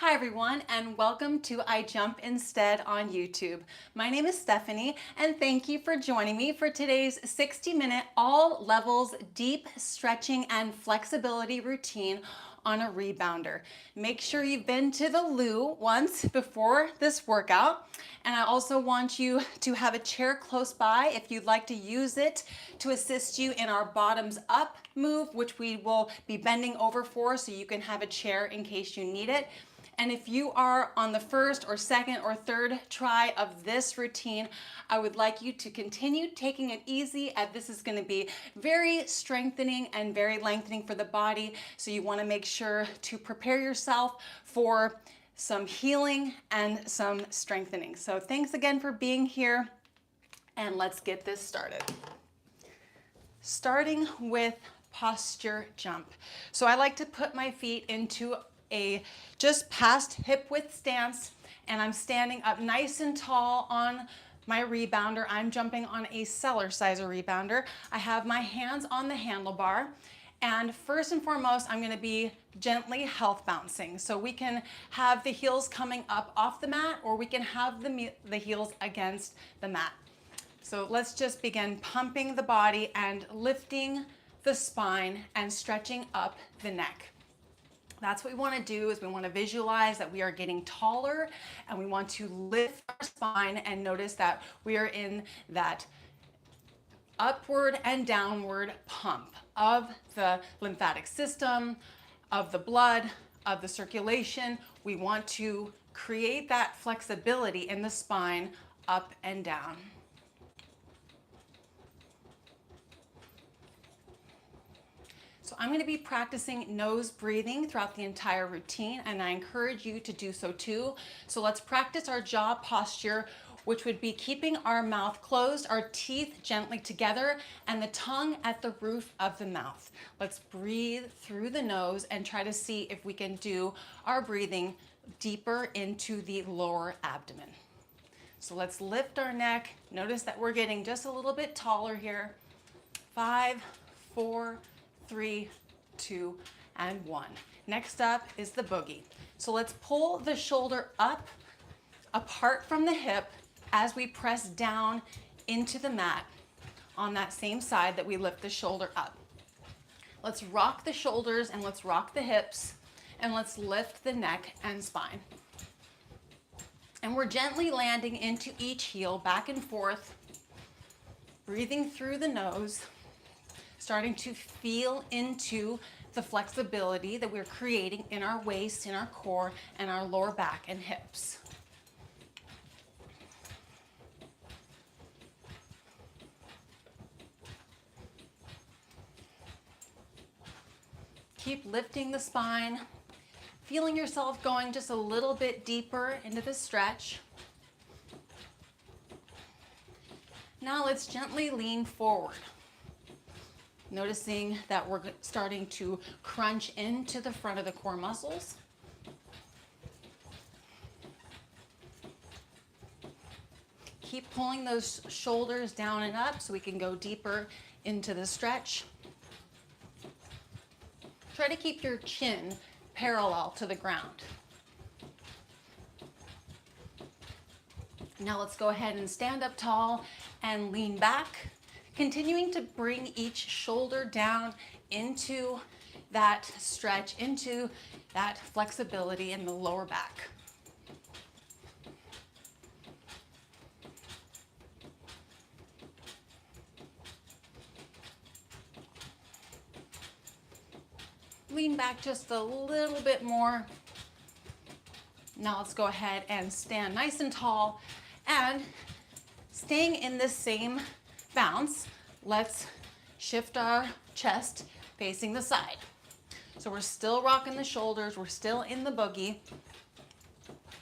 Hi everyone, and welcome to I Jump Instead on YouTube. My name is Stephanie, and thank you for joining me for today's 60-minute all levels deep stretching and flexibility routine on a rebounder. Make sure you've been to the loo once before this workout, and I also want you to have a chair close by if you'd like to use it to assist you in our bottoms up move, which we will be bending over for, so you can have a chair in case you need it. And if you are on the first or second or third try of this routine, I would like you to continue taking it easy, as this is going to be very strengthening and very lengthening for the body. So you want to make sure to prepare yourself for some healing and some strengthening. So thanks again for being here, and let's get this started. Starting with posture jump. So I like to put my feet into a just past hip width stance, and I'm standing up nice and tall on my rebounder. I'm jumping on a cellar sizer rebounder. I have my hands on the handlebar, and first and foremost, I'm going to be gently health bouncing. So we can have the heels coming up off the mat, or we can have the heels against the mat. So let's just begin pumping the body and lifting the spine and stretching up the neck. That's what we want to do, is we want to visualize that we are getting taller, and we want to lift our spine and notice that we are in that upward and downward pump of the lymphatic system, of the blood, of the circulation. We want to create that flexibility in the spine up and down. So I'm going to be practicing nose breathing throughout the entire routine, and I encourage you to do so too. So let's practice our jaw posture, which would be keeping our mouth closed, our teeth gently together, and the tongue at the roof of the mouth. Let's breathe through the nose and try to see if we can do our breathing deeper into the lower abdomen. So let's lift our neck. Notice that we're getting just a little bit taller here. 5, 4, 3, 2, and 1. Next up is the boogie. So let's pull the shoulder up, apart from the hip, as we press down into the mat on that same side that we lift the shoulder up. Let's rock the shoulders, and let's rock the hips, and let's lift the neck and spine. And we're gently landing into each heel, back and forth, breathing through the nose, starting to feel into the flexibility that we're creating in our waist, in our core, and our lower back and hips. Keep lifting the spine, feeling yourself going just a little bit deeper into the stretch. Now let's gently lean forward, noticing that we're starting to crunch into the front of the core muscles. Keep pulling those shoulders down and up so we can go deeper into the stretch. Try to keep your chin parallel to the ground. Now let's go ahead and stand up tall and lean back, continuing to bring each shoulder down into that stretch, into that flexibility in the lower back. Lean back just a little bit more. Now let's go ahead and stand nice and tall, and staying in this same bounce, let's shift our chest facing the side. So we're still rocking the shoulders, we're still in the boogie.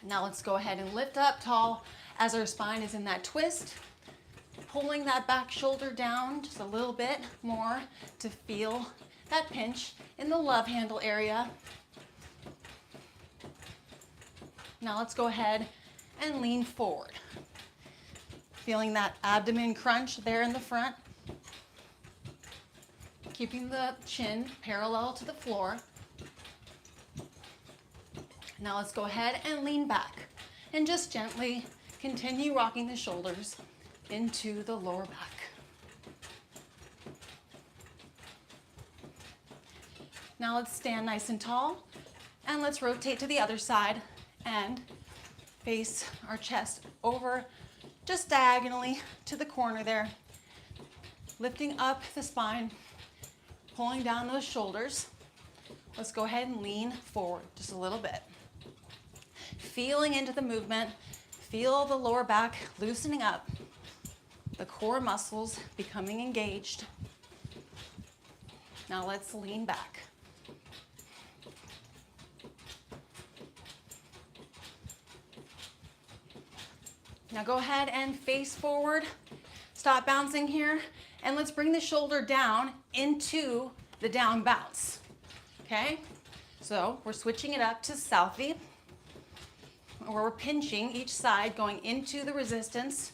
Now let's go ahead and lift up tall as our spine is in that twist, pulling that back shoulder down just a little bit more to feel that pinch in the love handle area. Now let's go ahead and lean forward, feeling that abdomen crunch there in the front, keeping the chin parallel to the floor. Now let's go ahead and lean back and just gently continue rocking the shoulders into the lower back. Now let's stand nice and tall, and let's rotate to the other side and face our chest over just diagonally to the corner there, lifting up the spine, pulling down those shoulders. Let's go ahead and lean forward just a little bit. Feeling into the movement, feel the lower back loosening up, the core muscles becoming engaged. Now let's lean back. Now go ahead and face forward. Stop bouncing here, and let's bring the shoulder down into the down bounce. Okay? So we're switching it up to Southie, where we're pinching each side, going into the resistance.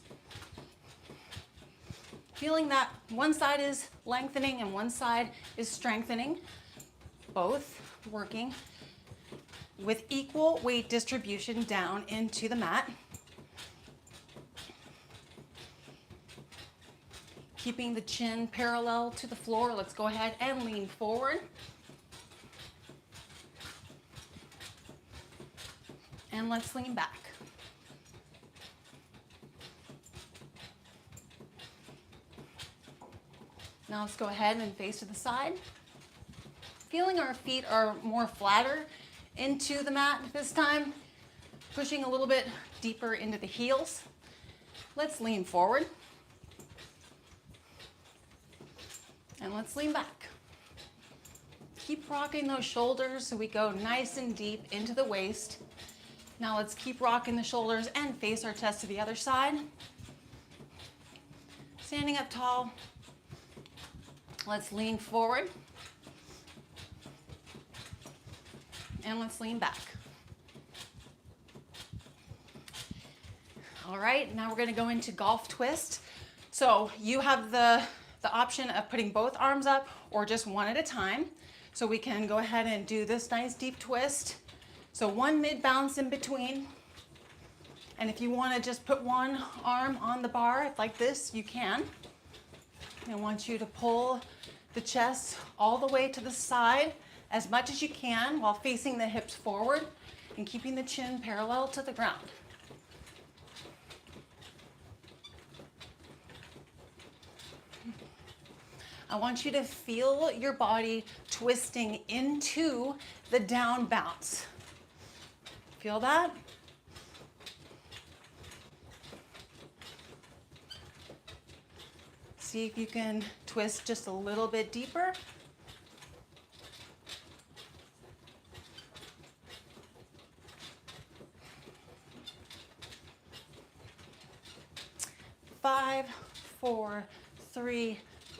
Feeling that one side is lengthening and one side is strengthening, both working with equal weight distribution down into the mat. Keeping the chin parallel to the floor, let's go ahead and lean forward. And let's lean back. Now let's go ahead and face to the side. Feeling our feet are more flatter into the mat this time, pushing a little bit deeper into the heels. Let's lean forward. And let's lean back. Keep rocking those shoulders so we go nice and deep into the waist. Now let's keep rocking the shoulders and face our chest to the other side. Standing up tall. Let's lean forward. And let's lean back. All right, now we're gonna go into golf twist. So you have the option of putting both arms up or just one at a time. So we can go ahead and do this nice deep twist. So one mid bounce in between. And if you want to just put one arm on the bar like this, you can. I want you to pull the chest all the way to the side as much as you can while facing the hips forward and keeping the chin parallel to the ground. I want you to feel your body twisting into the down bounce. Feel that? See if you can twist just a little bit deeper. Five, four, three,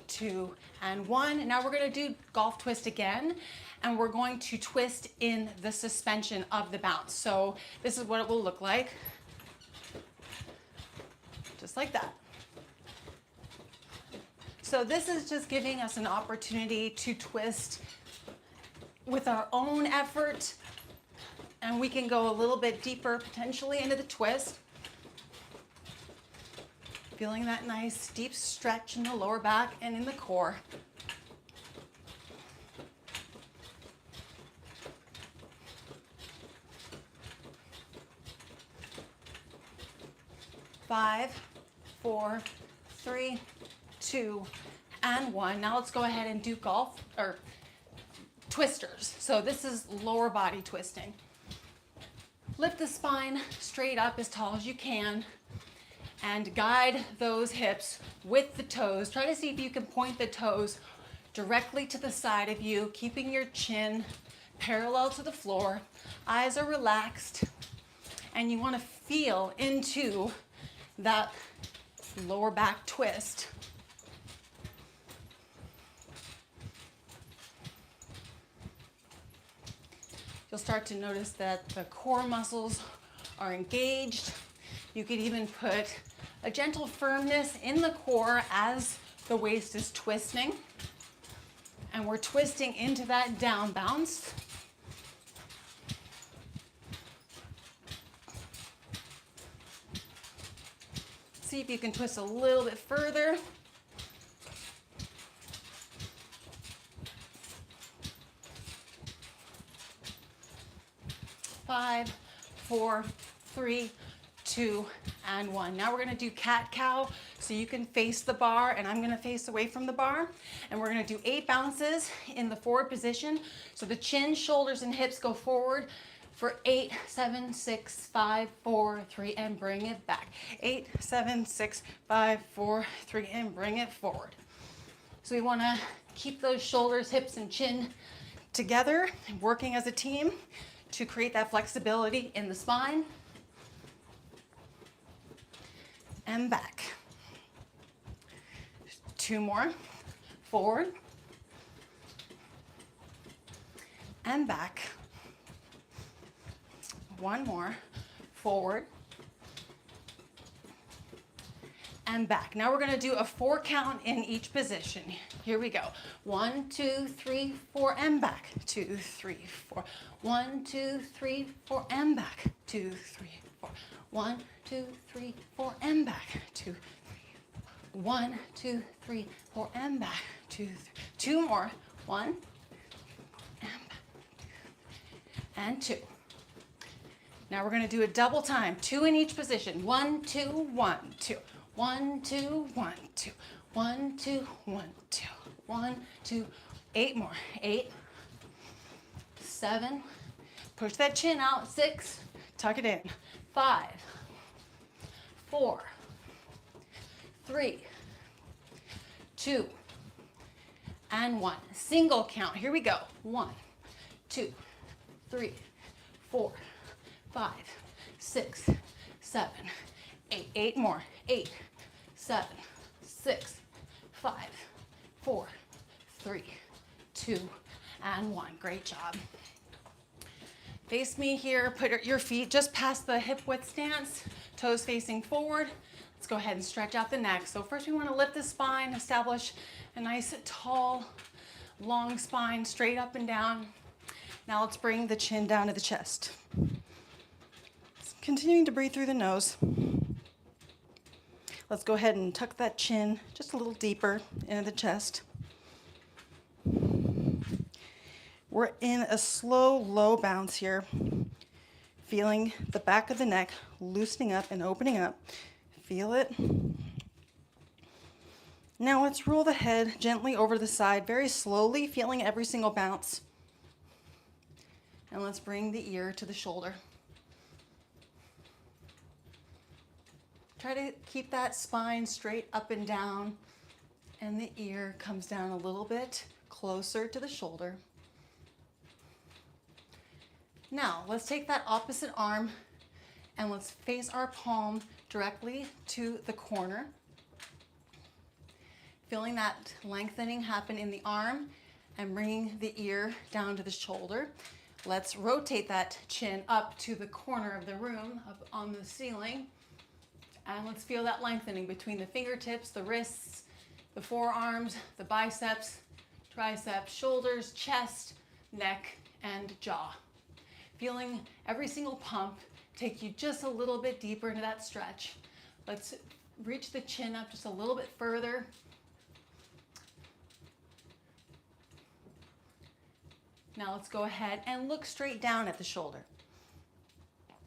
2, and 1. Now we're going to do golf twist again, and we're going to twist in the suspension of the bounce. So this is what it will look like. Just like that. So this is just giving us an opportunity to twist with our own effort, and we can go a little bit deeper potentially into the twist. Feeling that nice deep stretch in the lower back and in the core. Five, four, three, 2, and 1. Now let's go ahead and do golf or twisters. So this is lower body twisting. Lift the spine straight up as tall as you can and guide those hips with the toes. Try to see if you can point the toes directly to the side of you, keeping your chin parallel to the floor. Eyes are relaxed, and you want to feel into that lower back twist. You'll start to notice that the core muscles are engaged. You could even put a gentle firmness in the core as the waist is twisting. And we're twisting into that down bounce. See if you can twist a little bit further. Five, four, three, two, and one. Now we're gonna do cat-cow, so you can face the bar and I'm gonna face away from the bar. And we're gonna do 8 bounces in the forward position. So the chin, shoulders, and hips go forward for 8, 7, 6, 5, 4, 3, and bring it back. 8, 7, 6, 5, 4, 3, and bring it forward. So we wanna keep those shoulders, hips, and chin together, working as a team to create that flexibility in the spine. And back. 2 more. Forward. And back. 1 more. Forward. And back. Now we're going to do a 4 count in each position. Here we go. 1, 2, 3, 4, and back. 2, 3, 4. 1, 2, 3, 4, and back. 2, 3, 4. 1, 2, 3, 4, and back. 2, 3, 4. 1, 2, 3, 4, and back. 2, 3. 2 more. 1, and back. And 2. Now we're going to do a double time. 2 in each position. 1, 2, 1, 2. 1, 2, 1, 2. 1, 2, 1, 2. 1, 2, 8 more. 8, 7. Push that chin out. 6. Tuck it in. 5, 4, 3, 2, and 1. Single count. Here we go. 1, 2, 3, 4, 5, 6, 7, 8. 8 more. 8, 7, 6, 5, 4, 3, 2, and 1. Great job. Face me here. Put your feet just past the hip width stance. Toes facing forward. Let's go ahead and stretch out the neck. So first we want to lift the spine, establish a nice, tall, long spine, straight up and down. Now let's bring the chin down to the chest. Continuing to breathe through the nose. Let's go ahead and tuck that chin just a little deeper into the chest. We're in a slow, low bounce here. Feeling the back of the neck loosening up and opening up. Feel it. Now let's roll the head gently over to the side, very slowly, feeling every single bounce. And let's bring the ear to the shoulder. Try to keep that spine straight up and down, and the ear comes down a little bit closer to the shoulder. Now, let's take that opposite arm and let's face our palm directly to the corner. Feeling that lengthening happen in the arm and bringing the ear down to the shoulder. Let's rotate that chin up to the corner of the room, up on the ceiling. And let's feel that lengthening between the fingertips, the wrists, the forearms, the biceps, triceps, shoulders, chest, neck, and jaw. Feeling every single pump take you just a little bit deeper into that stretch. Let's reach the chin up just a little bit further. Now let's go ahead and look straight down at the shoulder.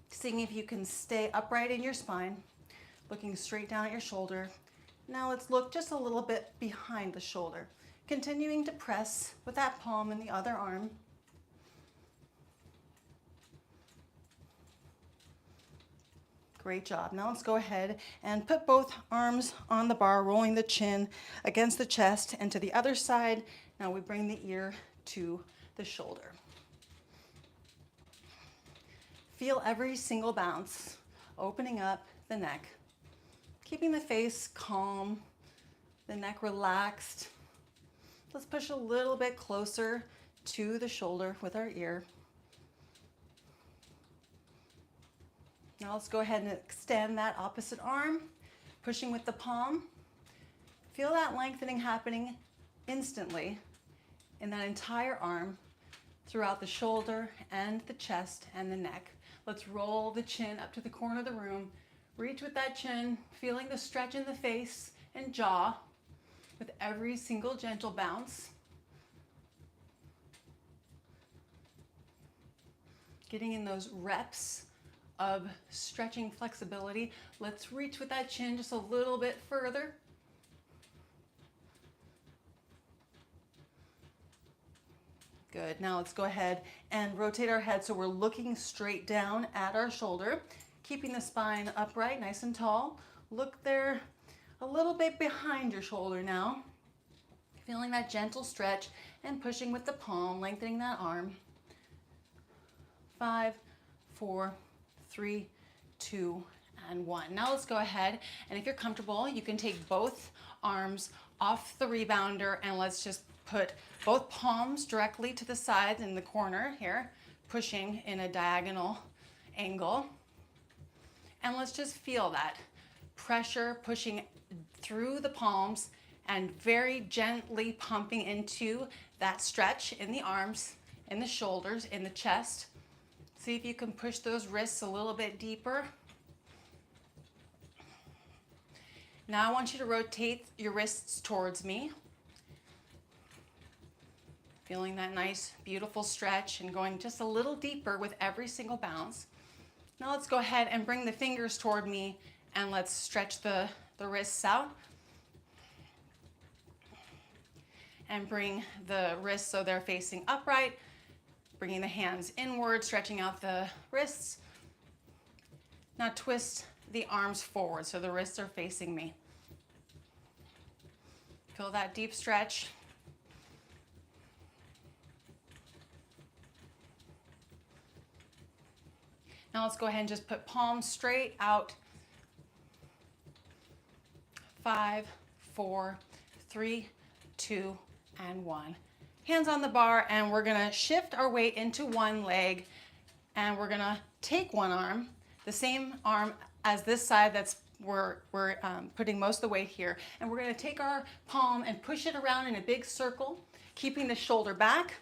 Seeing if you can stay upright in your spine, looking straight down at your shoulder. Now let's look just a little bit behind the shoulder, continuing to press with that palm in the other arm. Great job. Now let's go ahead and put both arms on the bar, rolling the chin against the chest and to the other side. Now we bring the ear to the shoulder. Feel every single bounce, opening up the neck, keeping the face calm, the neck relaxed. Let's push a little bit closer to the shoulder with our ear. Now let's go ahead and extend that opposite arm, pushing with the palm. Feel that lengthening happening instantly in that entire arm, throughout the shoulder and the chest and the neck. Let's roll the chin up to the corner of the room, Reach with that chin, feeling the stretch in the face and jaw with every single gentle bounce. Getting in those reps of stretching flexibility. Let's reach with that chin just a little bit further. Good. Now let's go ahead and rotate our head so we're looking straight down at our shoulder, keeping the spine upright, nice and tall. Look there a little bit behind your shoulder now. Feeling that gentle stretch and pushing with the palm, lengthening that arm. 5, 4, 3, 2, and 1. Now let's go ahead, and if you're comfortable, you can take both arms off the rebounder and let's just put both palms directly to the sides in the corner here, pushing in a diagonal angle. And let's just feel that pressure pushing through the palms and very gently pumping into that stretch in the arms, in the shoulders, in the chest. See if you can push those wrists a little bit deeper. Now I want you to rotate your wrists towards me. Feeling that nice, beautiful stretch and going just a little deeper with every single bounce. Now let's go ahead and bring the fingers toward me and let's stretch the wrists out. And bring the wrists so they're facing upright. Bringing the hands inward, stretching out the wrists. Now twist the arms forward so the wrists are facing me. Feel that deep stretch. Now let's go ahead and just put palms straight out. 5, 4, 3, 2, and 1. Hands on the bar, and we're gonna shift our weight into one leg, and we're gonna take one arm, the same arm as this side that's we're putting most of the weight here, and we're gonna take our palm and push it around in a big circle, keeping the shoulder back.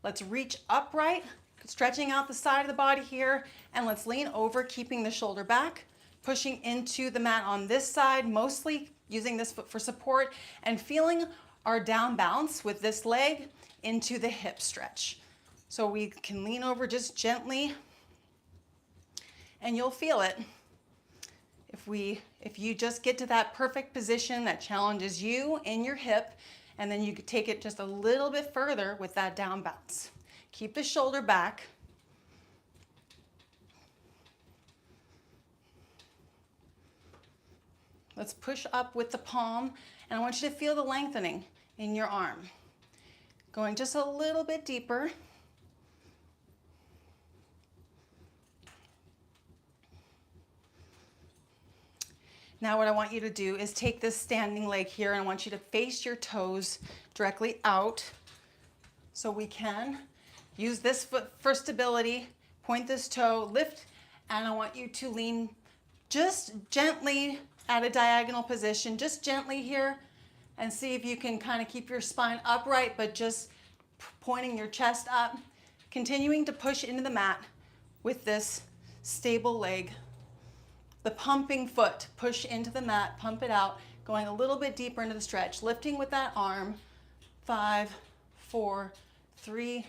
Let's reach upright, stretching out the side of the body here, and let's lean over, keeping the shoulder back, pushing into the mat on this side, mostly using this foot for support, and feeling our down bounce with this leg into the hip stretch. So we can lean over just gently, and you'll feel it. If you just get to that perfect position that challenges you in your hip, and then you could take it just a little bit further with that down bounce. Keep the shoulder back. Let's push up with the palm, and I want you to feel the lengthening in your arm. Going just a little bit deeper. Now what I want you to do is take this standing leg here, and I want you to face your toes directly out so we can use this foot for stability. Point this toe, lift, and I want you to lean just gently at a diagonal position, just gently here, and see if you can kind of keep your spine upright, but just pointing your chest up, continuing to push into the mat with this stable leg. The pumping foot, push into the mat, pump it out, going a little bit deeper into the stretch, lifting with that arm. 5, 4, 3,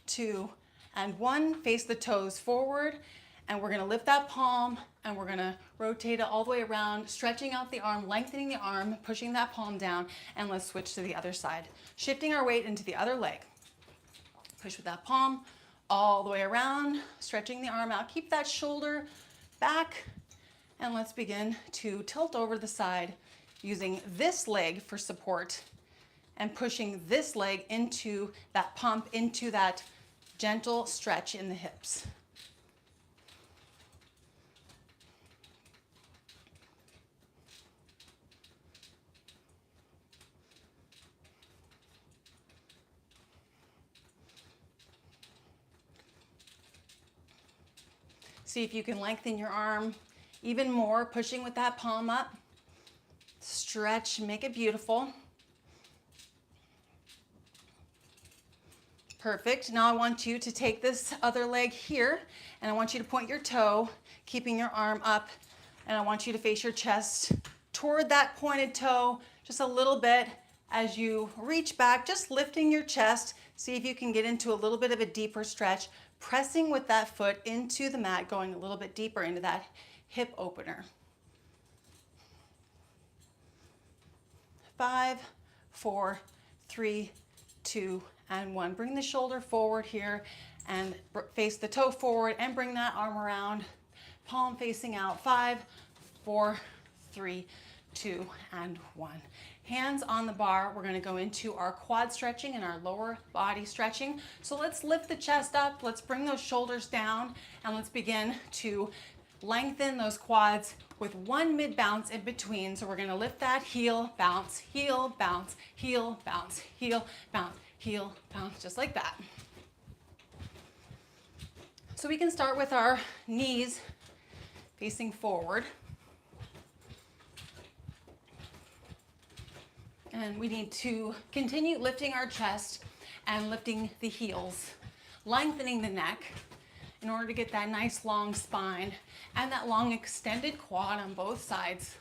2, and 1. Face the toes forward, and we're gonna lift that palm, and we're gonna rotate it all the way around, stretching out the arm, lengthening the arm, pushing that palm down, and let's switch to the other side. Shifting our weight into the other leg. Push with that palm all the way around, stretching the arm out. Keep that shoulder back, and let's begin to tilt over the side using this leg for support and pushing this leg into that pump, into that gentle stretch in the hips. See if you can lengthen your arm even more, pushing with that palm up. Stretch, make it beautiful. Perfect. Now I want you to take this other leg here, and I want you to point your toe, keeping your arm up And I want you to face your chest toward that pointed toe just a little bit as you reach back, just lifting your chest. See if you can get into a little bit of a deeper stretch, pressing with that foot into the mat, going a little bit deeper into that hip opener. 5, 4, 3, 2, and 1. Bring the shoulder forward here and face the toe forward and bring that arm around, palm facing out. 5, 4, 3, 2, and 1. Hands on the bar. We're going to go into our quad stretching and our lower body stretching. So let's lift the chest up. Let's bring those shoulders down and let's begin to lengthen those quads with one mid bounce in between. So we're going to lift that heel, bounce, heel, bounce, heel, bounce, heel, bounce, heel, bounce, just like that. So we can start with our knees facing forward. And we need to continue lifting our chest and lifting the heels, lengthening the neck in order to get that nice long spine and that long extended quad on both sides.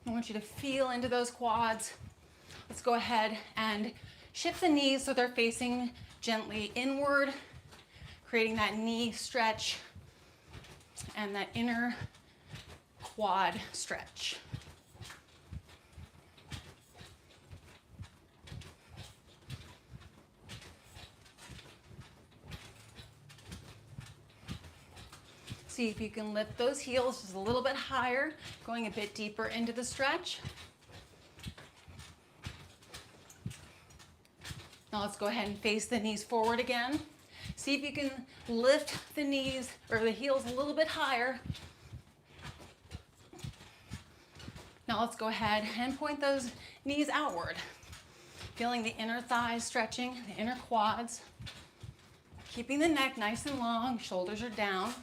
I want you to feel into those quads. Let's go ahead and shift the knees so they're facing gently inward, creating that knee stretch and that inner quad stretch. See if you can lift those heels just a little bit higher, going a bit deeper into the stretch. Now let's go ahead and face the knees forward again. See if you can lift the knees or the heels a little bit higher. Now let's go ahead and point those knees outward. Feeling the inner thighs stretching, the inner quads. Keeping the neck nice and long, shoulders are down.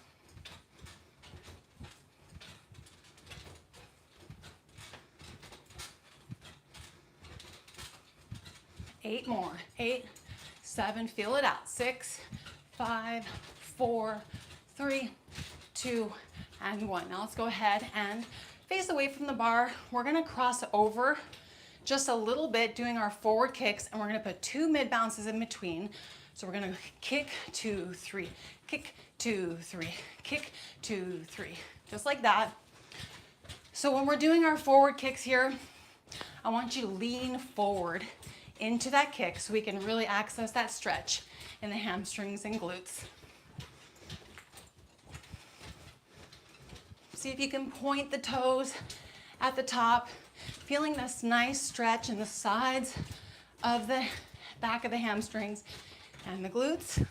Eight more. 8, 7, feel it out. 6, 5, 4, 3, 2, and 1. Now let's go ahead and face away from the bar. We're gonna cross over just a little bit doing our forward kicks, and we're gonna put 2 mid bounces in between. So we're gonna kick, 2, 3, kick, 2, 3, kick, 2, 3, just like that. So when we're doing our forward kicks here, I want you to lean forward into that kick so we can really access that stretch in the hamstrings and glutes. See if you can point the toes at the top, feeling this nice stretch in the sides of the back of the hamstrings and the glutes.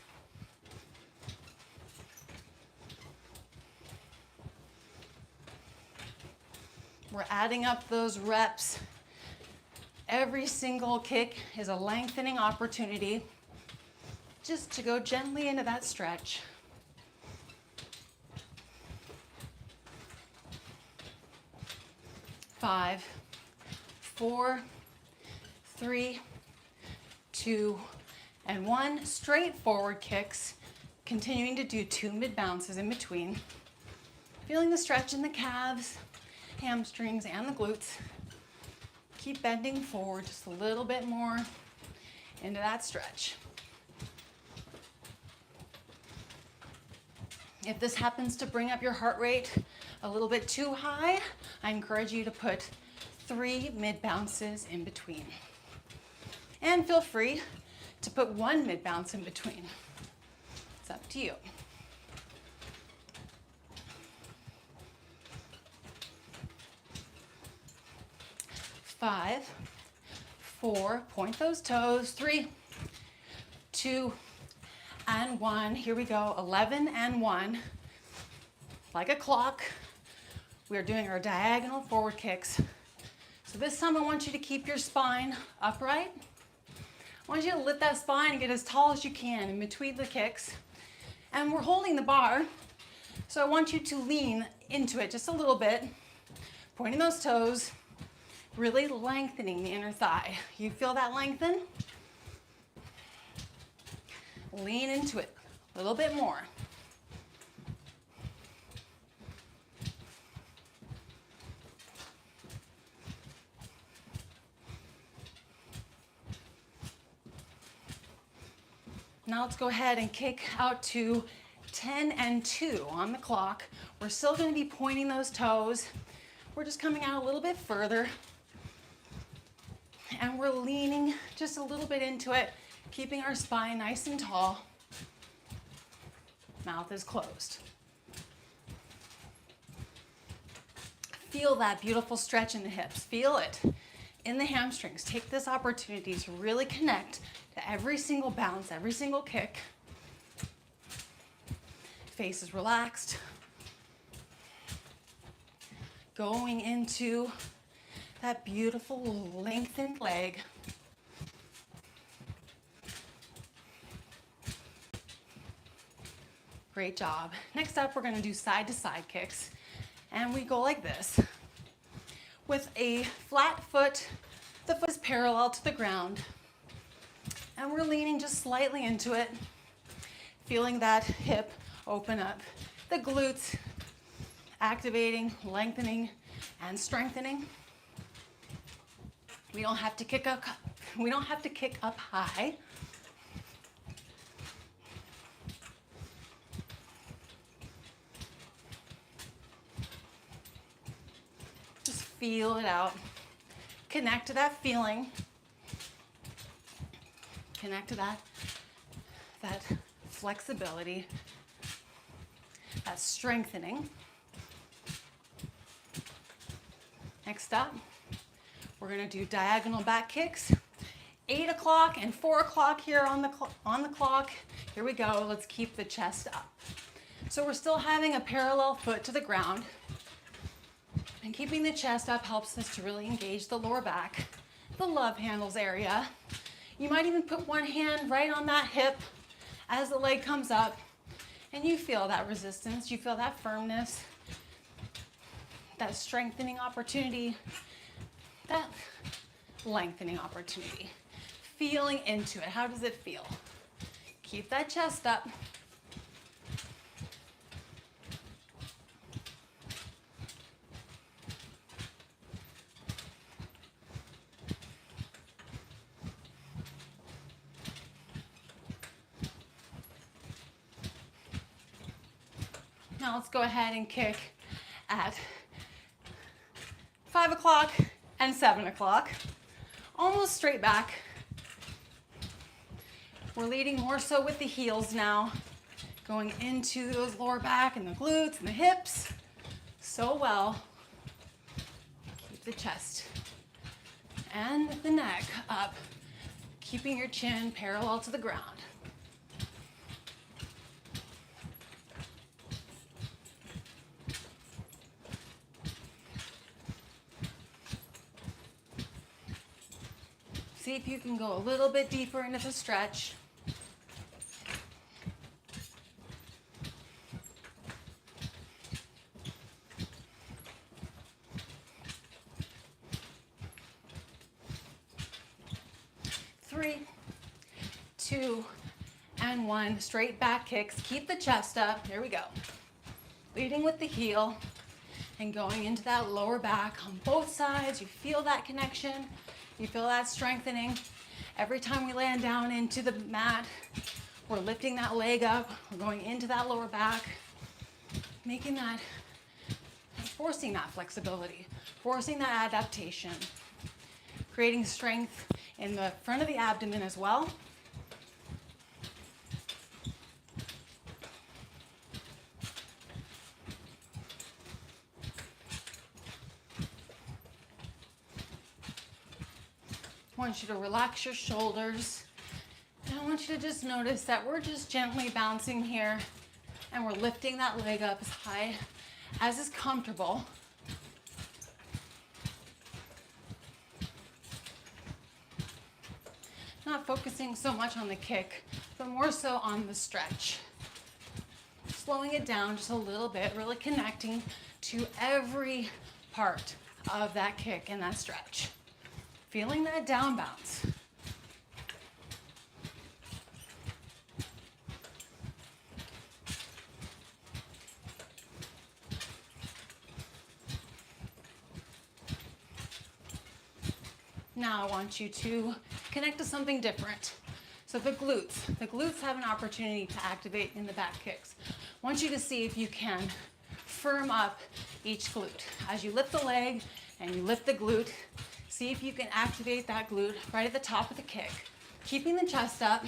We're adding up those reps. Every single kick is a lengthening opportunity just to go gently into that stretch. 5, 4, 3, 2, and 1. Straight forward kicks, continuing to do 2 mid bounces in between. Feeling the stretch in the calves, hamstrings, and the glutes. Keep bending forward just a little bit more into that stretch. If this happens to bring up your heart rate a little bit too high, I encourage you to put 3 mid bounces in between. And feel free to put 1 mid bounce in between. It's up to you. 5, 4, point those toes. 3, 2, and 1. Here we go. 11 and 1. Like a clock, we are doing our diagonal forward kicks. So this time I want you to keep your spine upright. I want you to lift that spine and get as tall as you can in between the kicks. And we're holding the bar, so I want you to lean into it just a little bit, pointing those toes, really lengthening the inner thigh. You feel that lengthen? Lean into it. A little bit more. Now let's go ahead and kick out to 10 and 2 on the clock. We're still going to be pointing those toes. We're just coming out a little bit further. And we're leaning just a little bit into it, keeping our spine nice and tall. Mouth is closed. Feel that beautiful stretch in the hips. Feel it in the hamstrings. Take this opportunity to really connect to every single bounce, every single kick. Face is relaxed. Going into that beautiful lengthened leg. Great job. Next up, we're going to do side to side kicks. And we go like this. With a flat foot, the foot is parallel to the ground. And we're leaning just slightly into it, feeling that hip open up, the glutes activating, lengthening, and strengthening. We don't have to kick up high. Just feel it out. Connect to that feeling. Connect to that flexibility, that strengthening. Next up, we're going to do diagonal back kicks. 8 o'clock and 4 o'clock here on the clock. Here we go. Let's keep the chest up. So we're still having a parallel foot to the ground. And keeping the chest up helps us to really engage the lower back, the love handles area. You might even put one hand right on that hip as the leg comes up, and you feel that resistance, you feel that firmness, that strengthening opportunity, that lengthening opportunity. Feeling into it. How does it feel? Keep that chest up. Now let's go ahead and kick at 5 o'clock and 7 o'clock. Almost straight back. We're leading more so with the heels now. Going into those lower back and the glutes and the hips. So well. Keep the chest and the neck up. Keeping your chin parallel to the ground. See if you can go a little bit deeper into the stretch. Three, 2, and 1. Straight back kicks. Keep the chest up. Here we go. Leading with the heel and going into that lower back on both sides. You feel that connection. You feel that strengthening. Every time we land down into the mat, we're lifting that leg up. We're going into that lower back, making that, forcing that flexibility, forcing that adaptation, creating strength in the front of the abdomen as well. I want you to relax your shoulders. And I want you to just notice that we're just gently bouncing here and we're lifting that leg up as high as is comfortable. Not focusing so much on the kick, but more so on the stretch. Slowing it down just a little bit, really connecting to every part of that kick and that stretch. Feeling that down bounce. Now I want you to connect to something different. So the glutes have an opportunity to activate in the back kicks. I want you to see if you can firm up each glute. As you lift the leg and you lift the glute, see if you can activate that glute right at the top of the kick. Keeping the chest up,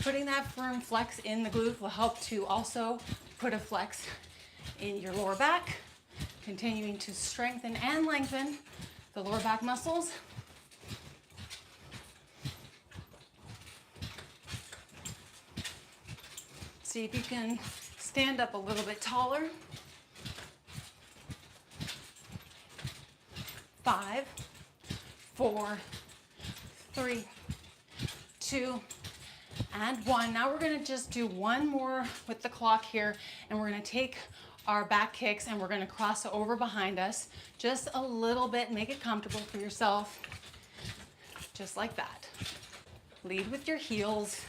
putting that firm flex in the glute will help to also put a flex in your lower back, continuing to strengthen and lengthen the lower back muscles. See if you can stand up a little bit taller. 5, 4, 3, 2, and 1. Now we're going to just do one more with the clock here, and we're going to take our back kicks and we're going to cross over behind us just a little bit. Make it comfortable for yourself, just like that. Lead with your heels.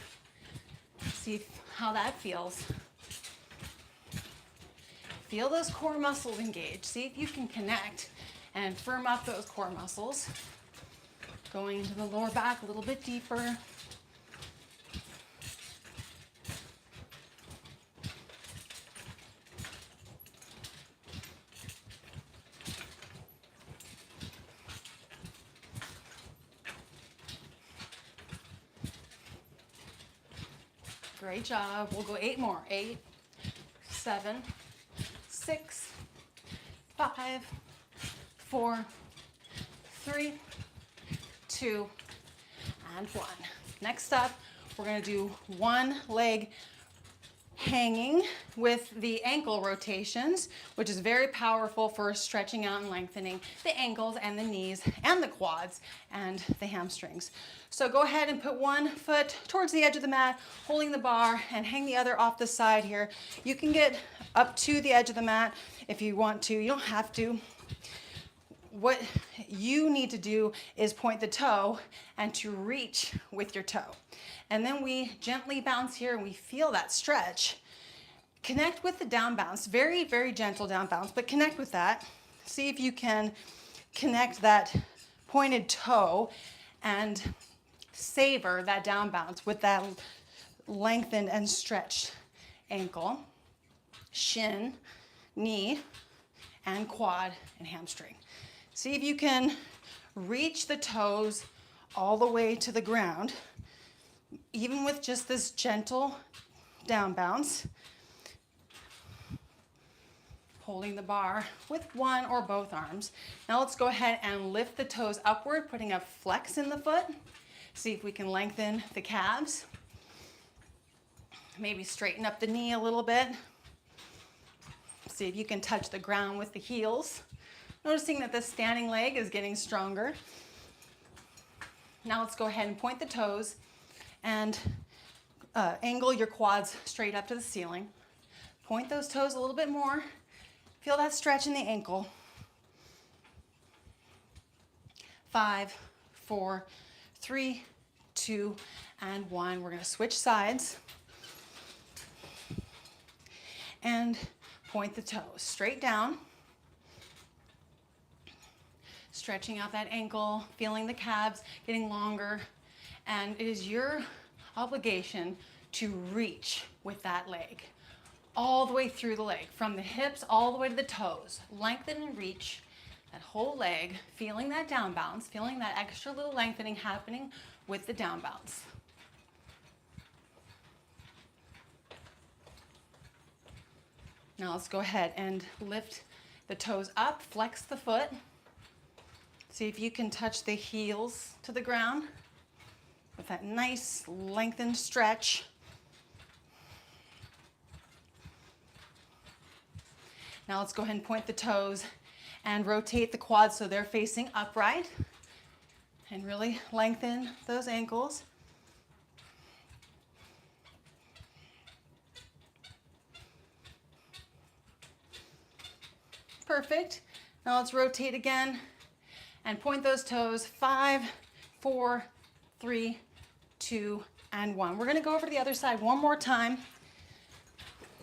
See how that feels. Feel those core muscles engage. See if you can connect and firm up those core muscles. Going into the lower back a little bit deeper. Great job. We'll go 8 more. 8, 7, 6, 5, 4, 3, 2, and 1. Next up, we're going to do one leg hanging with the ankle rotations, which is very powerful for stretching out and lengthening the ankles and the knees and the quads and the hamstrings. So go ahead and put one foot towards the edge of the mat, holding the bar, and hang the other off the side here. You can get up to the edge of the mat if you want to. You don't have to. What you need to do is point the toe and to reach with your toe. And then we gently bounce here and we feel that stretch. Connect with the down bounce, very, very gentle down bounce, but connect with that. See if you can connect that pointed toe and savor that down bounce with that lengthened and stretched ankle, shin, knee, and quad and hamstring. See if you can reach the toes all the way to the ground, even with just this gentle down bounce. Holding the bar with one or both arms. Now let's go ahead and lift the toes upward, putting a flex in the foot. See if we can lengthen the calves. Maybe straighten up the knee a little bit. See if you can touch the ground with the heels. Noticing that the standing leg is getting stronger. Now let's go ahead and point the toes and angle your quads straight up to the ceiling. Point those toes a little bit more. Feel that stretch in the ankle. 5, 4, 3, 2, and 1. We're going to switch sides. And point the toes straight down. Stretching out that ankle, feeling the calves getting longer. And it is your obligation to reach with that leg. All the way through the leg, from the hips all the way to the toes. Lengthen and reach that whole leg, feeling that down bounce, feeling that extra little lengthening happening with the down bounce. Now let's go ahead and lift the toes up, flex the foot. See if you can touch the heels to the ground with that nice lengthened stretch. Now let's go ahead and point the toes and rotate the quads so they're facing upright and really lengthen those ankles. Perfect. Now let's rotate again and point those toes. 5, 4, 3, 2, and 1. We're going to go over to the other side one more time,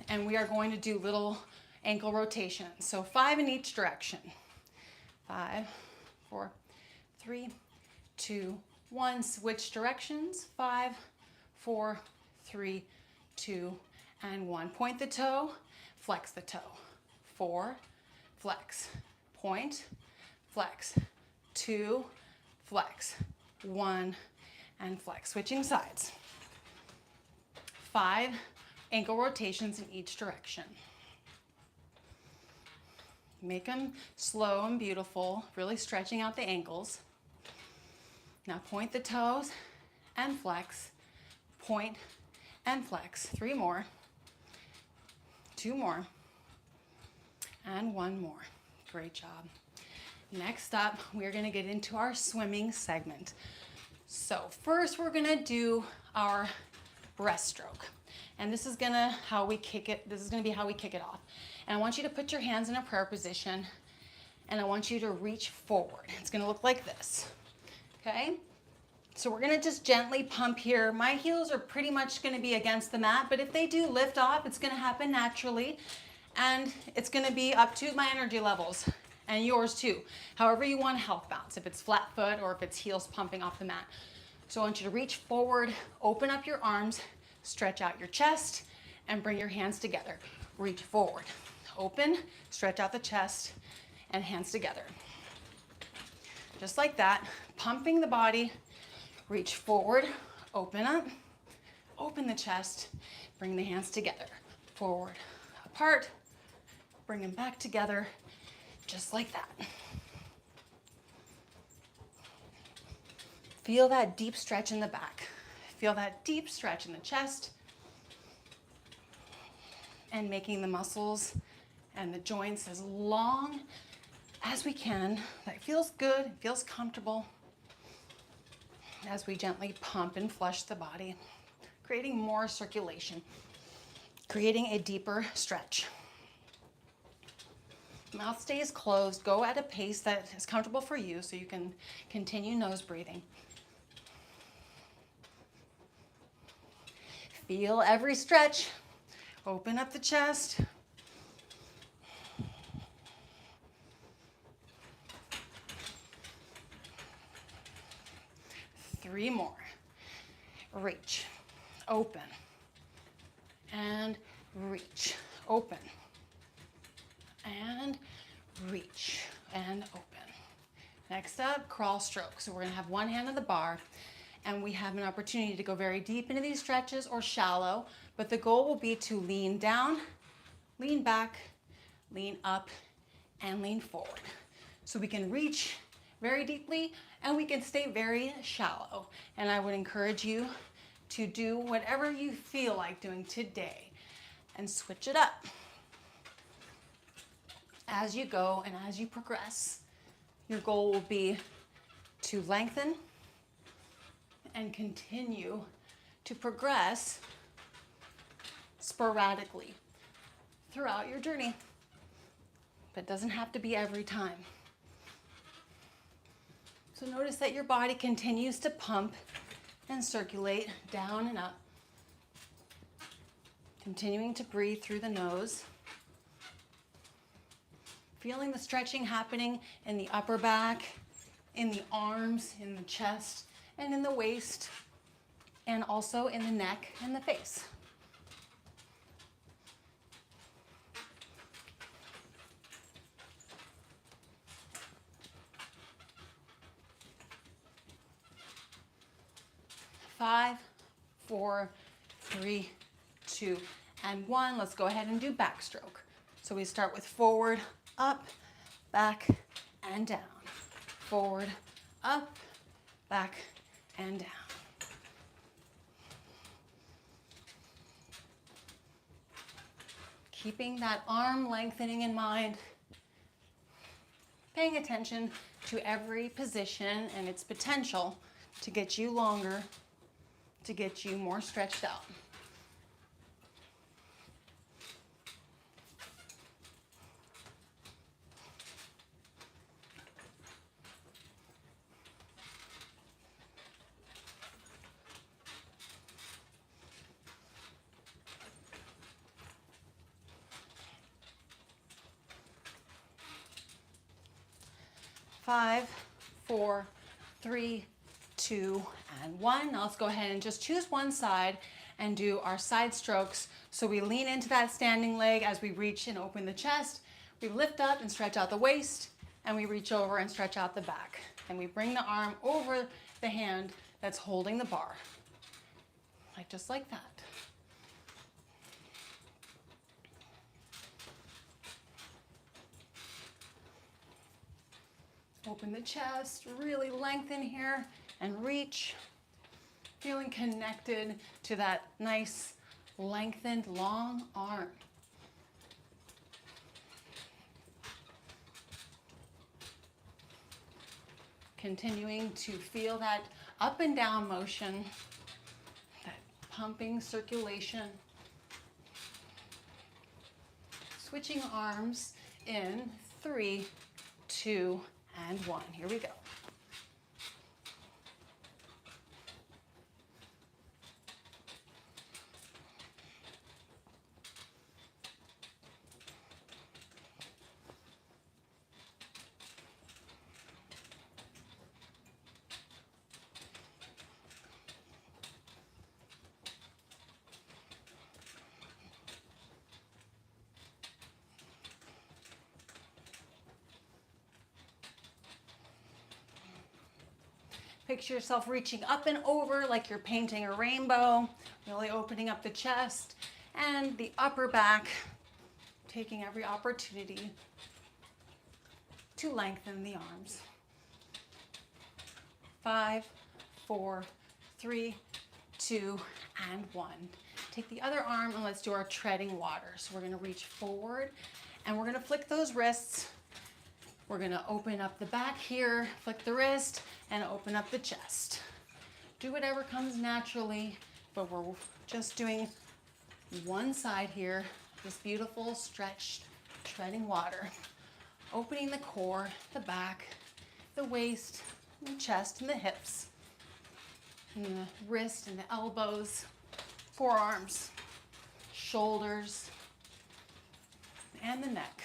and we are going to do little ankle rotations. So 5 in each direction. 5, 4, 3, 2, 1. Switch directions. 5, 4, 3, 2, and 1. Point the toe, flex the toe. 4, flex, point, flex, 2, flex, 1, and flex. Switching sides. 5 ankle rotations in each direction. Make them slow and beautiful, really stretching out the ankles. Now point the toes and flex, point and flex. 3 more, 2 more, and 1 more. Great job. Next up, we're gonna get into our swimming segment. So first we're gonna do our breaststroke. And this is gonna be how we kick it off. And I want you to put your hands in a prayer position, and I want you to reach forward. It's gonna look like this, okay? So we're gonna just gently pump here. My heels are pretty much gonna be against the mat, but if they do lift off, it's gonna happen naturally, and it's gonna be up to my energy levels, and yours too. However you want health bounce, if it's flat foot or if it's heels pumping off the mat. So I want you to reach forward, open up your arms, stretch out your chest, and bring your hands together. Reach forward, open, stretch out the chest, and hands together. Just like that, pumping the body. Reach forward, open up, open the chest, bring the hands together. Forward, apart, bring them back together, just like that. Feel that deep stretch in the back. Feel that deep stretch in the chest, and making the muscles and the joints as long as we can. That feels good, it feels comfortable as we gently pump and flush the body, creating more circulation, creating a deeper stretch. Mouth stays closed. Go at a pace that is comfortable for you so you can continue nose breathing. Feel every stretch. Open up the chest. Three more. Reach, open, and reach, open, and reach, and open. Next up, crawl stroke. So we're gonna have one hand on the bar, and we have an opportunity to go very deep into these stretches or shallow, but the goal will be to lean down, lean back, lean up, and lean forward. So we can reach very deeply, and we can stay very shallow. And I would encourage you to do whatever you feel like doing today and switch it up as you go and as you progress. Your goal will be to lengthen and continue to progress sporadically throughout your journey. But it doesn't have to be every time. So notice that your body continues to pump and circulate down and up. Continuing to breathe through the nose. Feeling the stretching happening in the upper back, in the arms, in the chest, and in the waist, and also in the neck and the face. Five, 4, 3, 2, and 1. Let's go ahead and do backstroke. So we start with forward, up, back, and down. Forward, up, back, and down. Keeping that arm lengthening in mind. Paying attention to every position and its potential to get you longer, to get you more stretched out. Five, 4, 3, 2, and 1. Now let's go ahead and just choose one side and do our side strokes. So we lean into that standing leg as we reach and open the chest. We lift up and stretch out the waist, and we reach over and stretch out the back. And we bring the arm over the hand that's holding the bar, just like that. Open the chest, really lengthen here and reach, feeling connected to that nice, lengthened, long arm. Continuing to feel that up and down motion, that pumping circulation. Switching arms in 3, 2, and 1. Here we go. Picture yourself reaching up and over like you're painting a rainbow, really opening up the chest and the upper back, taking every opportunity to lengthen the arms. 5, 4, 3, 2, and 1. Take the other arm and let's do our treading water. So we're going to reach forward and we're going to flick those wrists. We're going to open up the back here, flick the wrist, and open up the chest. Do whatever comes naturally, but we're just doing one side here, this beautiful stretched, treading water. Opening the core, the back, the waist, the chest, and the hips, and the wrist and the elbows, forearms, shoulders, and the neck.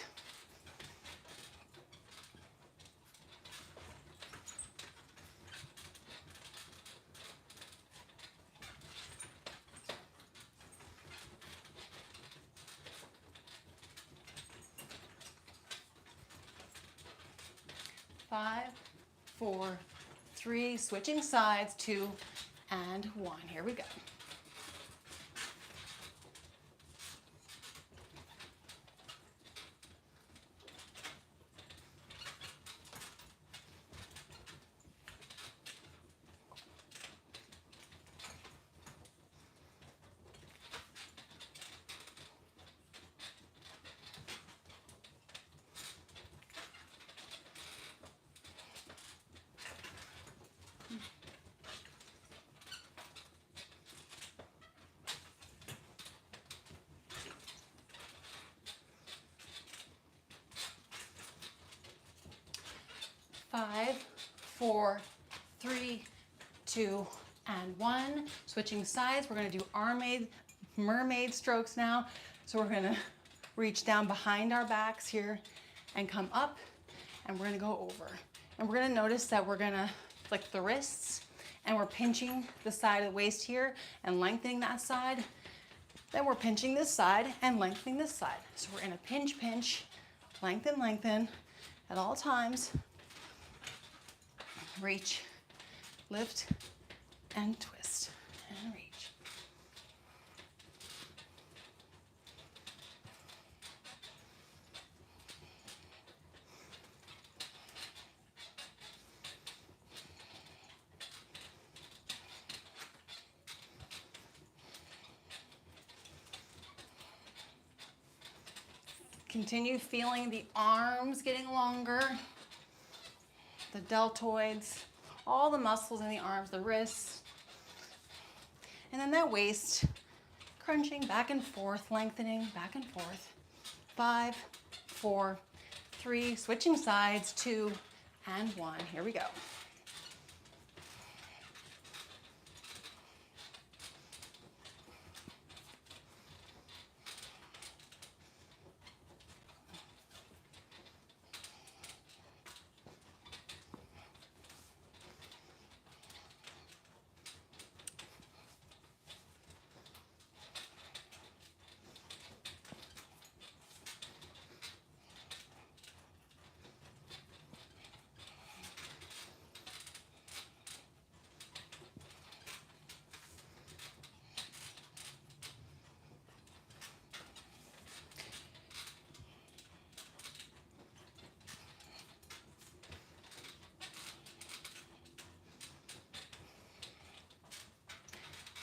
Five, 4, 3, switching sides, 2, and 1. Here we go. Five, 4, 3, 2, and 1. Switching sides, we're going to do mermaid strokes now. So we're going to reach down behind our backs here and come up, and we're going to go over. And we're going to notice that we're going to flick the wrists, and we're pinching the side of the waist here and lengthening that side. Then we're pinching this side and lengthening this side. So we're in a pinch, pinch, lengthen, lengthen at all times. Reach, lift, and twist, and reach. Continue feeling the arms getting longer, the deltoids, all the muscles in the arms, the wrists, and then that waist, crunching back and forth, lengthening back and forth. 5, 4, 3, switching sides, 2, and 1. Here we go.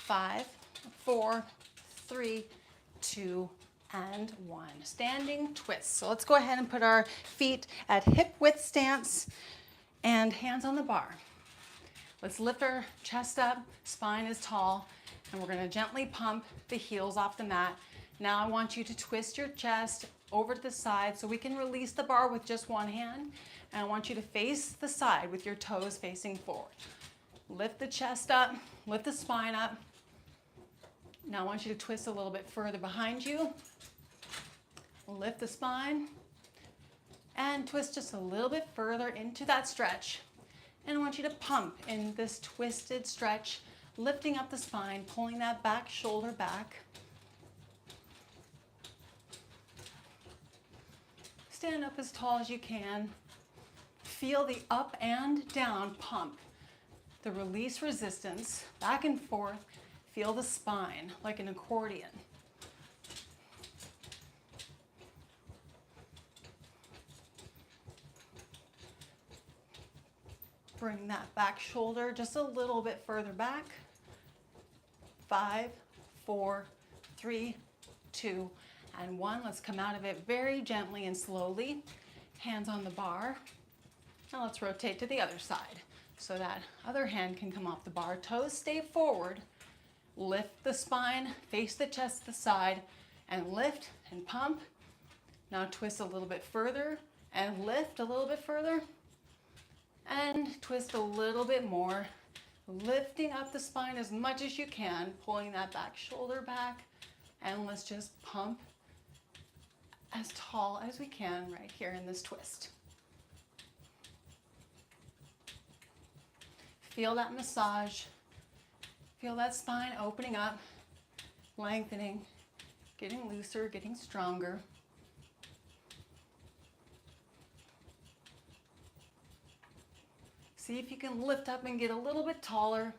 5, 4, 3, 2, and 1. Standing twist. So let's go ahead and put our feet at hip width stance and hands on the bar. Let's lift our chest up, spine is tall, and we're going to gently pump the heels off the mat. Now I want you to twist your chest over to the side so we can release the bar with just one hand. And I want you to face the side with your toes facing forward. Lift the chest up, lift the spine up. Now I want you to twist a little bit further behind you. Lift the spine and twist just a little bit further into that stretch. And I want you to pump in this twisted stretch, lifting up the spine, pulling that back shoulder back. Stand up as tall as you can. Feel the up and down pump, the release resistance, back and forth. Feel the spine like an accordion. Bring that back shoulder just a little bit further back. 5, 4, 3, 2, and 1. Let's come out of it very gently and slowly. Hands on the bar. Now let's rotate to the other side so that other hand can come off the bar. Toes stay forward. Lift the spine, face the chest to the side, and lift and pump. Now twist a little bit further and lift a little bit further. And twist a little bit more, lifting up the spine as much as you can, pulling that back shoulder back, and let's just pump as tall as we can right here in this twist. Feel that massage, feel that spine opening up, lengthening, getting looser, getting stronger. See if you can lift up and get a little bit taller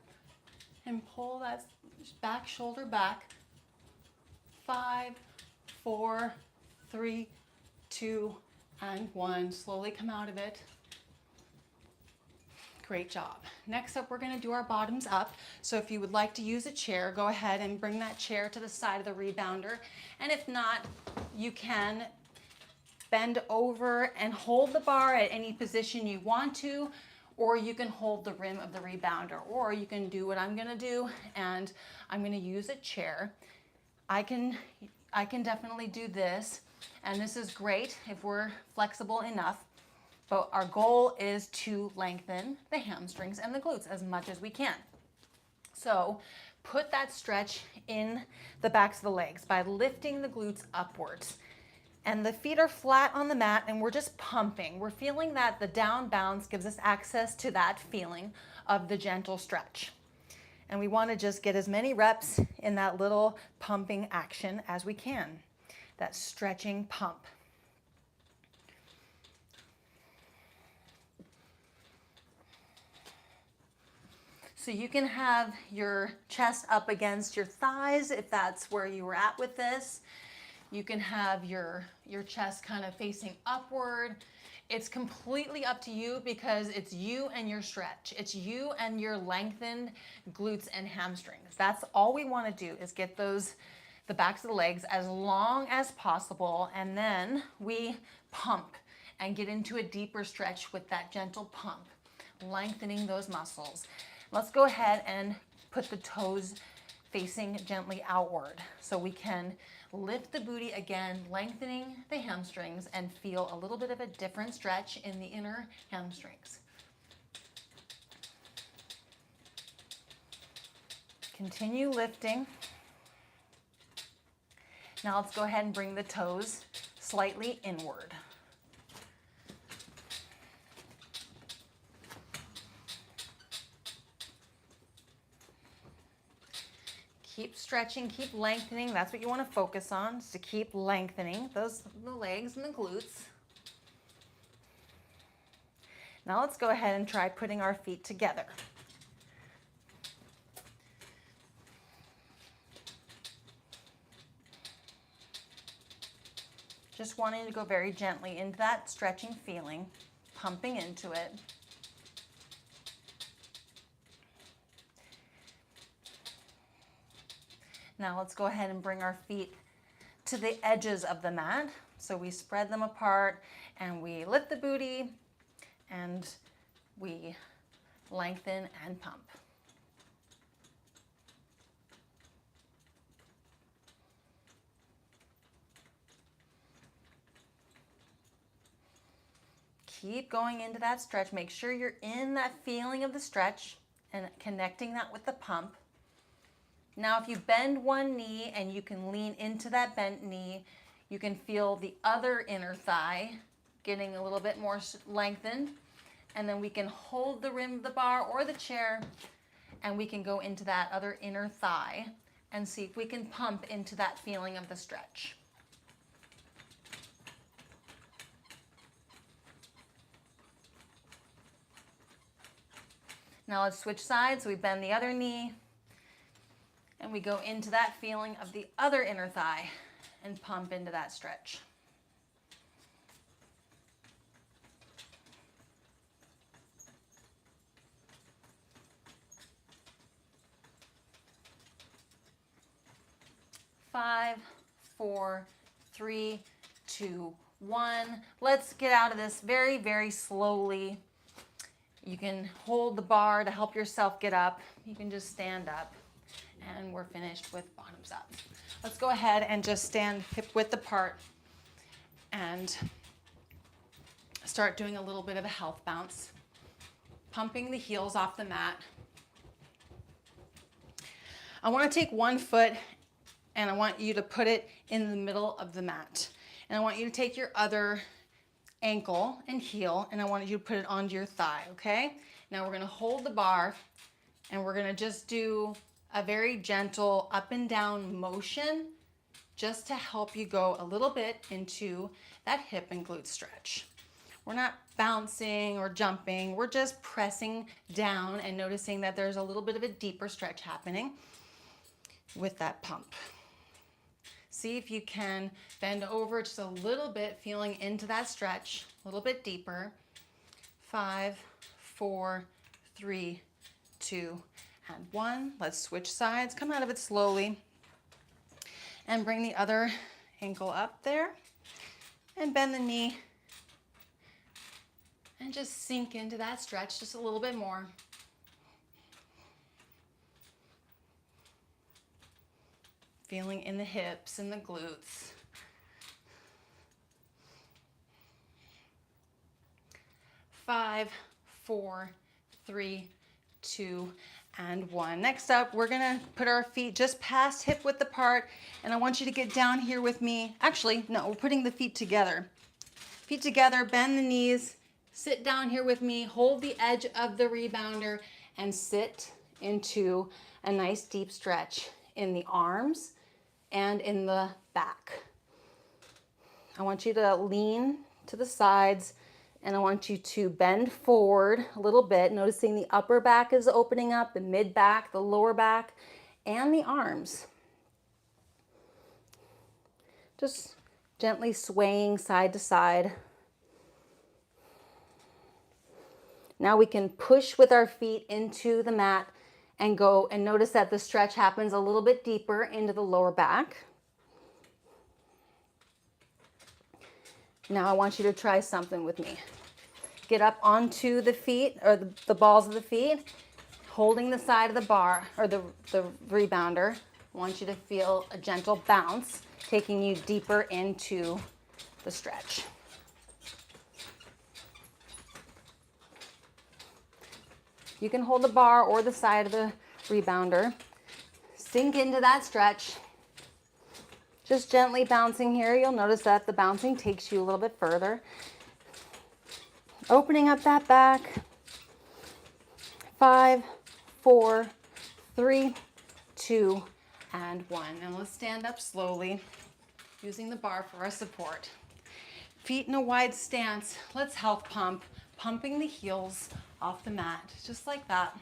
and pull that back shoulder back. 5, 4, 3, 2, and 1. Slowly come out of it. Great job. Next up, we're going to do our bottoms up. So if you would like to use a chair, go ahead and bring that chair to the side of the rebounder. And if not, you can bend over and hold the bar at any position you want to, or you can hold the rim of the rebounder, or you can do what I'm gonna do, and I'm gonna use a chair. I can definitely do this, and this is great if we're flexible enough, but our goal is to lengthen the hamstrings and the glutes as much as we can. So put that stretch in the backs of the legs by lifting the glutes upwards. And the feet are flat on the mat and we're just pumping. We're feeling that the down bounce gives us access to that feeling of the gentle stretch. And we want to just get as many reps in that little pumping action as we can. That stretching pump. So you can have your chest up against your thighs if that's where you were at with this. You can have your chest kind of facing upward. It's completely up to you because it's you and your stretch. It's you and your lengthened glutes and hamstrings. That's all we want to do is get the backs of the legs as long as possible, and then we pump and get into a deeper stretch with that gentle pump, lengthening those muscles. Let's go ahead and put the toes facing gently outward so we can lift the booty again, lengthening the hamstrings, and feel a little bit of a different stretch in the inner hamstrings. Continue lifting. Now let's go ahead and bring the toes slightly inward. Keep stretching, keep lengthening. That's what you want to focus on, is to keep lengthening the legs and the glutes. Now let's go ahead and try putting our feet together. Just wanting to go very gently into that stretching feeling, pumping into it. Now let's go ahead and bring our feet to the edges of the mat. So we spread them apart and we lift the booty and we lengthen and pump. Keep going into that stretch. Make sure you're in that feeling of the stretch and connecting that with the pump. Now, if you bend one knee and you can lean into that bent knee, you can feel the other inner thigh getting a little bit more lengthened. And then we can hold the rim of the bar or the chair and we can go into that other inner thigh and see if we can pump into that feeling of the stretch. Now let's switch sides. So we bend the other knee and we go into that feeling of the other inner thigh and pump into that stretch. Five, 4, 3, 2, 1. Let's get out of this very, very slowly. You can hold the bar to help yourself get up. You can just stand up. And we're finished with bottoms up. Let's go ahead and just stand hip width apart and start doing a little bit of a health bounce. Pumping the heels off the mat. I want to take one foot and I want you to put it in the middle of the mat. And I want you to take your other ankle and heel and I want you to put it onto your thigh, okay? Now we're going to hold the bar and we're going to just do a very gentle up and down motion just to help you go a little bit into that hip and glute stretch. We're not bouncing or jumping, we're just pressing down and noticing that there's a little bit of a deeper stretch happening with that pump. See if you can bend over just a little bit, feeling into that stretch, a little bit deeper. 5, 4, 3, 2, and 1. Let's switch sides. Come out of it slowly. And bring the other ankle up there. And bend the knee. And just sink into that stretch just a little bit more. Feeling in the hips and the glutes. 5, 4, 3, 2, and 1. Next up, we're gonna put our feet just past hip width apart, and I want you to get down here with me. Actually, no, we're putting the feet together. Feet together, bend the knees, sit down here with me, hold the edge of the rebounder, and sit into a nice deep stretch in the arms and in the back. I want you to lean to the sides and I want you to bend forward a little bit, noticing the upper back is opening up, the mid back, the lower back, and the arms. Just gently swaying side to side. Now we can push with our feet into the mat and go and notice that the stretch happens a little bit deeper into the lower back. Now I want you to try something with me. Get up onto the feet or the balls of the feet, holding the side of the bar or the rebounder. I want you to feel a gentle bounce, taking you deeper into the stretch. You can hold the bar or the side of the rebounder. Sink into that stretch. Just gently bouncing here. You'll notice that the bouncing takes you a little bit further. Opening up that back. 5, 4, 3, 2, and 1. And let's stand up slowly, using the bar for our support. Feet in a wide stance. Let's health pump, pumping the heels off the mat, just like that.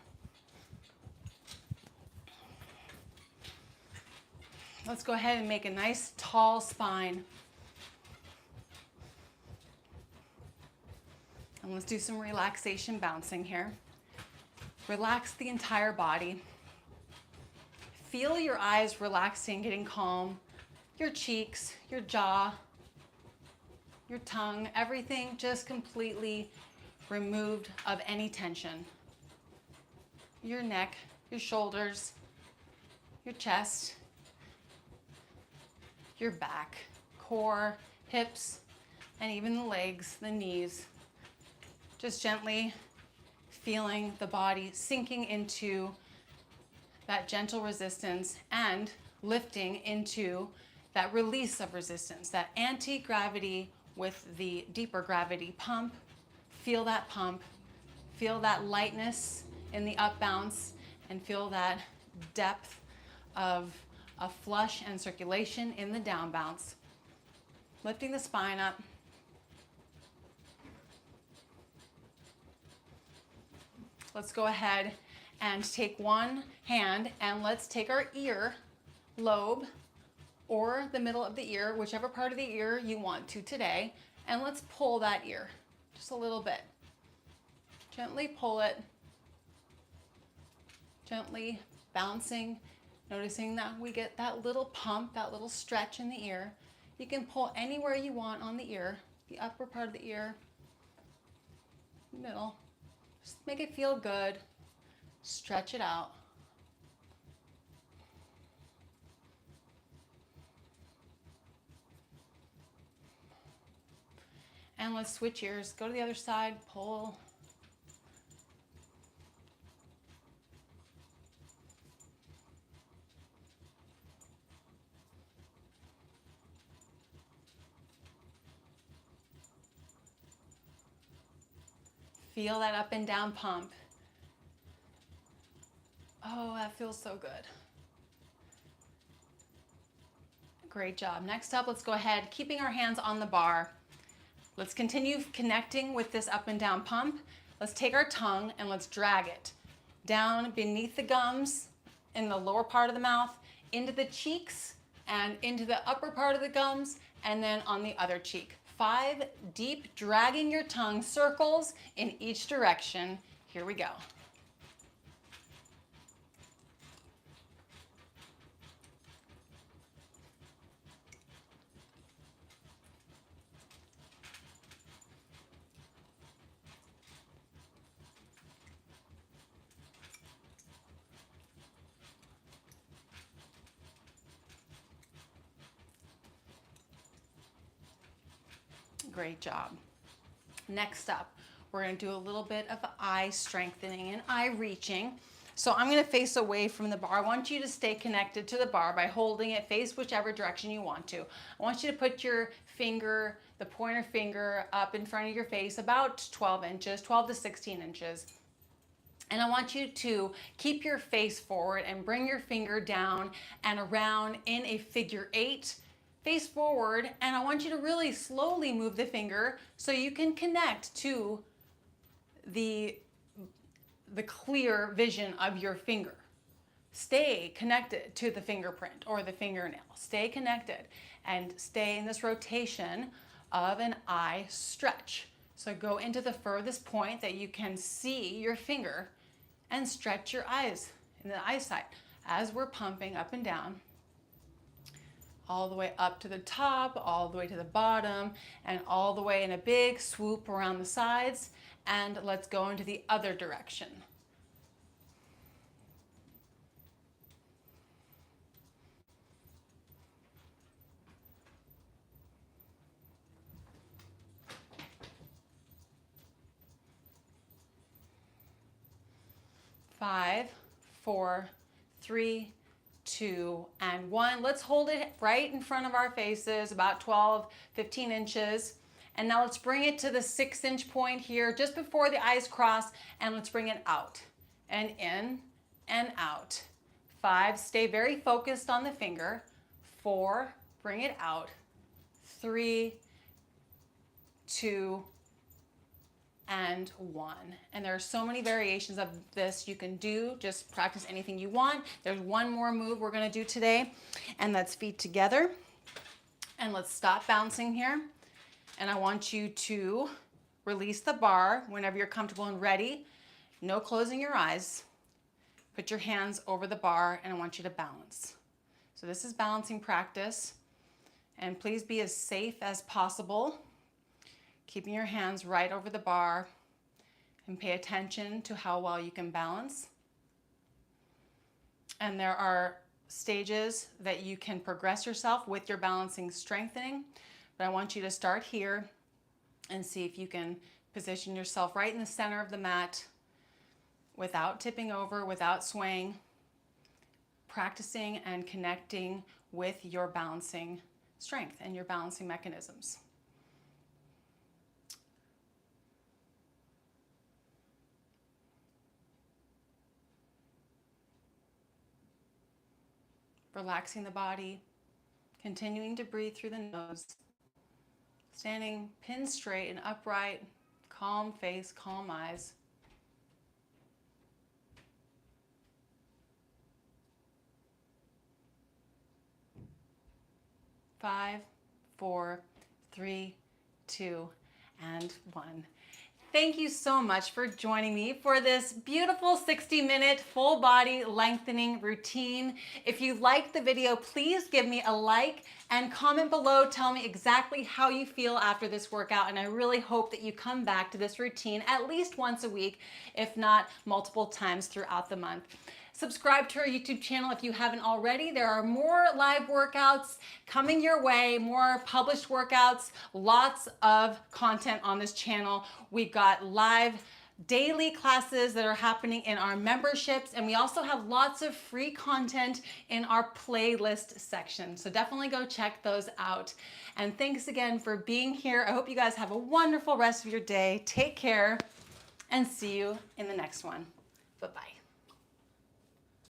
Let's go ahead and make a nice tall spine. And let's do some relaxation bouncing here. Relax the entire body. feel your eyes relaxing, getting calm, your cheeks, your jaw, your tongue, everything just completely removed of any tension. Your neck, your shoulders, your chest, your back, core, hips, and even the legs, the knees. Just gently feeling the body sinking into that gentle resistance and lifting into that release of resistance, that anti-gravity with the deeper gravity pump. Feel that pump, feel that lightness in the up bounce, and feel that depth of a flush and circulation in the down bounce. Lifting the spine up. Let's go ahead and take one hand and let's take our ear lobe or the middle of the ear, whichever part of the ear you want to today, and let's pull that ear just a little bit. Gently pull it, gently bouncing, noticing that we get that little pump, that little stretch in the ear. You can pull anywhere you want on the ear, the upper part of the ear, middle. Just make it feel good. Stretch it out. And let's switch ears. Go to the other side, pull. Feel that up and down pump. Oh, that feels so good. Great job. Next up, let's go ahead, keeping our hands on the bar. Let's continue connecting with this up and down pump. Let's take our tongue and let's drag it down beneath the gums in the lower part of the mouth, into the cheeks and into the upper part of the gums, and then on the other cheek. 5 deep, dragging your tongue circles in each direction. Here we go. Great job. Next up, we're going to do a little bit of eye strengthening and eye reaching. So I'm going to face away from the bar. I want you to stay connected to the bar by holding it, face whichever direction you want to. I want you to put your finger, the pointer finger, up in front of your face about 12 inches, 12 to 16 inches. And I want you to keep your face forward and bring your finger down and around in a figure 8. Face forward, and I want you to really slowly move the finger so you can connect to the clear vision of your finger. Stay connected to the fingerprint or the fingernail. Stay connected and stay in this rotation of an eye stretch. So go into the furthest point that you can see your finger and stretch your eyes in the eyesight as we're pumping up and down. All the way up to the top, all the way to the bottom, and all the way in a big swoop around the sides. And let's go into the other direction. Five, 4, 3, 2, and 1. Let's hold it right in front of our faces, about 12, 15 inches. And now let's bring it to the 6-inch point here, just before the eyes cross, and let's bring it out and in and out. 5, stay very focused on the finger. 4, bring it out. 3, 2, and 1. And there are so many variations of this you can do. Just practice anything you want. There's one more move we're going to do today, and that's feet together. And let's stop bouncing here. And I want you to release the bar whenever you're comfortable and ready. No closing your eyes. Put your hands over the bar and I want you to balance. So this is balancing practice, and please be as safe as possible, keeping your hands right over the bar, and pay attention to how well you can balance. And there are stages that you can progress yourself with your balancing strengthening, but I want you to start here and see if you can position yourself right in the center of the mat without tipping over, without swaying, practicing and connecting with your balancing strength and your balancing mechanisms. Relaxing the body, continuing to breathe through the nose, standing pin straight and upright, calm face, calm eyes. 5, 4, 3, 2, and 1. Thank you so much for joining me for this beautiful 60-minute full body lengthening routine. If you liked the video, please give me a like and comment below. Tell me exactly how you feel after this workout, and I really hope that you come back to this routine at least once a week, if not multiple times throughout the month. Subscribe to our YouTube channel if you haven't already. There are more live workouts coming your way, more published workouts, lots of content on this channel. We've got live daily classes that are happening in our memberships, and we also have lots of free content in our playlist section. So definitely go check those out. And thanks again for being here. I hope you guys have a wonderful rest of your day. Take care and see you in the next one. Bye-bye.